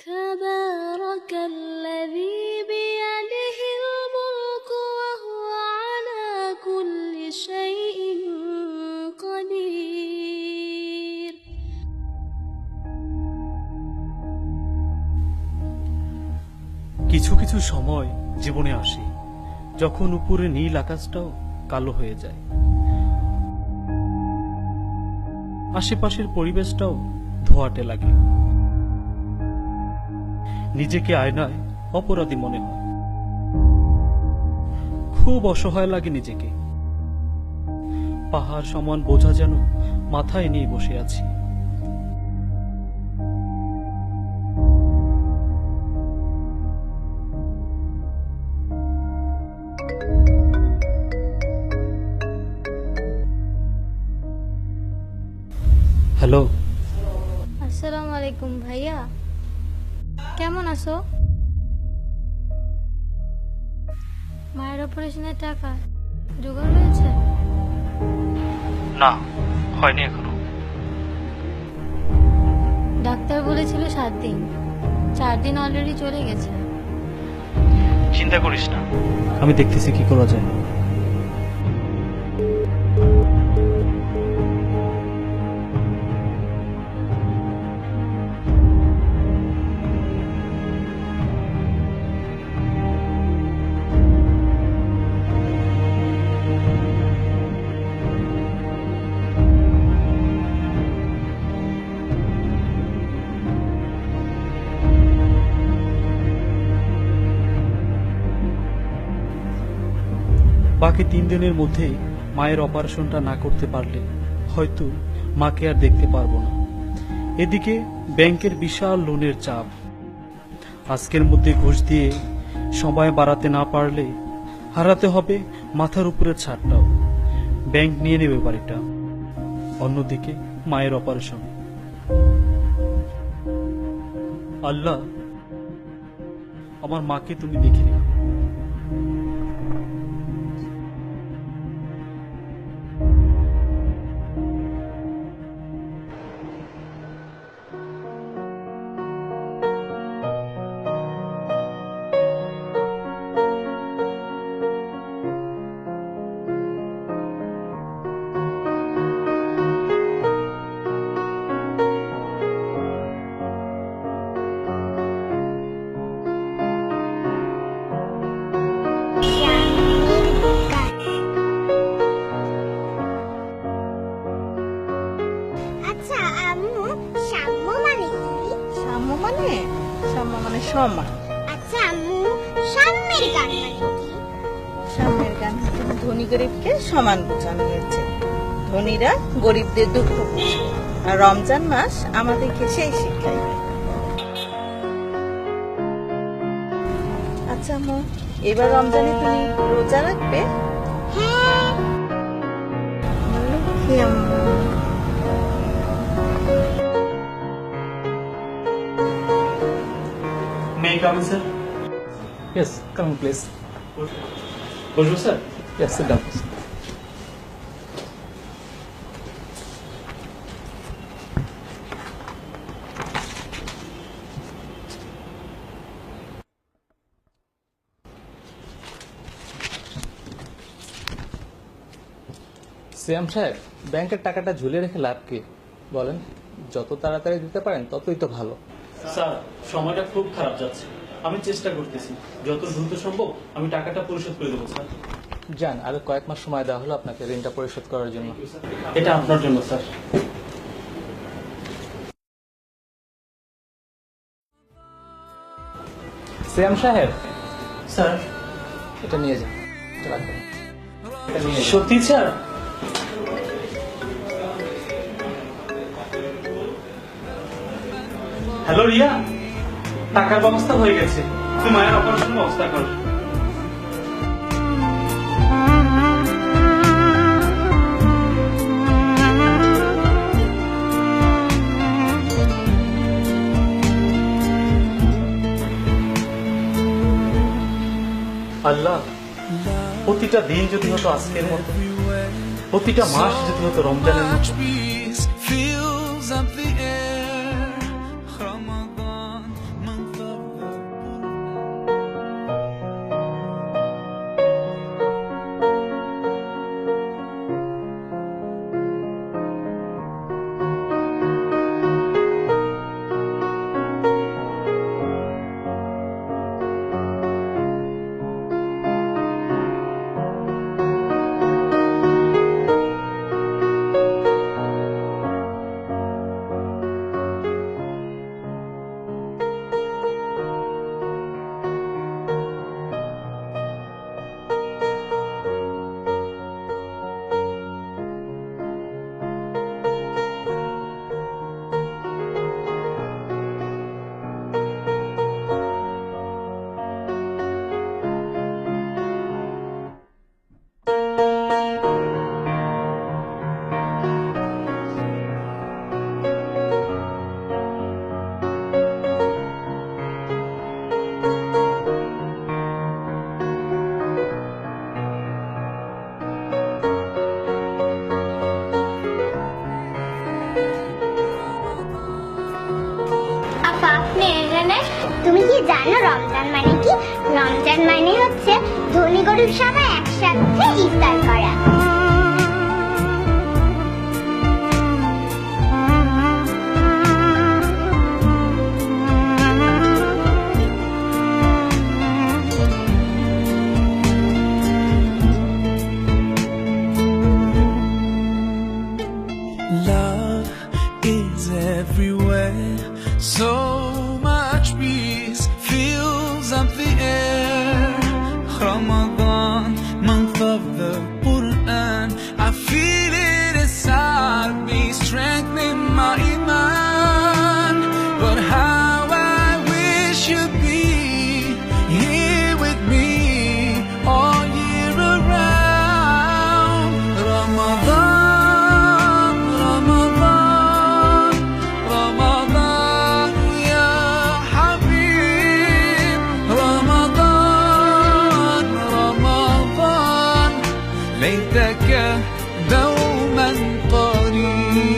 تبارك الذي بيده الملك وهو على كل شيء قدير। কিছু কিছু সময় জীবনে আসে যখন উপরে নীল আকাশটাও কালো হয়ে যায়, আশেপাশের পরিবেশটাও ধোঁয়াটে লাগে, নিজেকে আয়নায় অপরাধী মনে হয়, খুব অসহায় লাগে নিজেকে। পাহাড় সমান বোঝা যেন মাথায় নিয়ে বসে আছি। হ্যালো, আসসালামু আলাইকুম ভাইয়া, কেমন আছো? মায়ের অপারেশনের টাকা জোগাড় হয়েছে? না, হয়নি এখনো। ডাক্তার বলেছিল 7 দিন, 4 দিন অলরেডি চলে গেছে। চিন্তা করিস না, আমি দেখতেছি কি করা যায়। বাকি 3 দিনের মধ্যেই মায়ের অপারেশনটা না করতে পারলে হয়তো মাকে আর দেখতে পারবো না। এদিকে ব্যাংকের বিশাল লোনের চাপ, আজকের মধ্যে ঘুষ দিয়ে সময় বাড়াতে না পারলে হারাতে হবে মাথার উপরের ছাদটাও। ব্যাংক নিয়ে নেবে বাড়িটা, অন্যদিকে মায়ের অপারেশন। আল্লাহ, আমার মাকে তুমি দেখে নিও। আচ্ছা আম্মু, সাম্য মানে কি? সাম্য মানে সমান। আচ্ছা আম্মু, সাম্যের গান মানে কি? সাম্যের গান হচ্ছে ধনী গরিবকে সমান বোঝানো হয়েছে। ধনীরা গরিবদের দুঃখ বুঝে, আর রমজান মাস আমাদেরকে সেই শিক্ষাই দেয়। আচ্ছা আম্মু, এবার রমজানে তুমি রোজা রাখবে? হ্যাঁ। লক্ষ্মী আম্মু। May I come in, sir? Yes, come in, please. Bonjour, sir. Yes, sit down. সিয়াম সাহেব, ব্যাংকের টাকাটা ঝুলিয়ে রেখে লাভ কি বলেন? যত তাড়াতাড়ি দিতে পারেন ততই তো ভালো। স্যার, সময়টা খুব খারাপ যাচ্ছে, আমি চেষ্টা করতেছি যত দ্রুত সম্ভব আমি টাকাটা পরিশোধ করে দেবো স্যার। যান, আরো কয়েক মাস সময় দেওয়া হলো আপনাকে ঋণটা পরিশোধ করার জন্য। এটা আপনার জন্য স্যার। সিয়াম সাহেব, স্যার, এটা নিয়ে যান, এটা রাখবেন। এটা নিয়ে যান। সত্যি স্যার? হ্যালো রিয়া, টাকার ব্যবস্থা হয়ে গেছে, তুই মায়ের অপারেশন ব্যবস্থা কর। আল্লাহ, প্রতিটা দিন যদি হতো আজকের মতো, প্রতিটা মাস যদি হতো রমজানের মতো। তুমি কি জানো রমজান মানে কি? রমজান মানে হচ্ছে ধনী গরিব সবাই একসাথে ইফতার করা। Love is everywhere. So much peace fills up the air. Ramadan, month of the Quran. I feel it inside me, strengthening my iman. But how I wish you'd be here with me all year around. Ramadan, Ramadan, Ramadan, ya Habib. Ramadan, Ramadan, ليتك دوما قريب.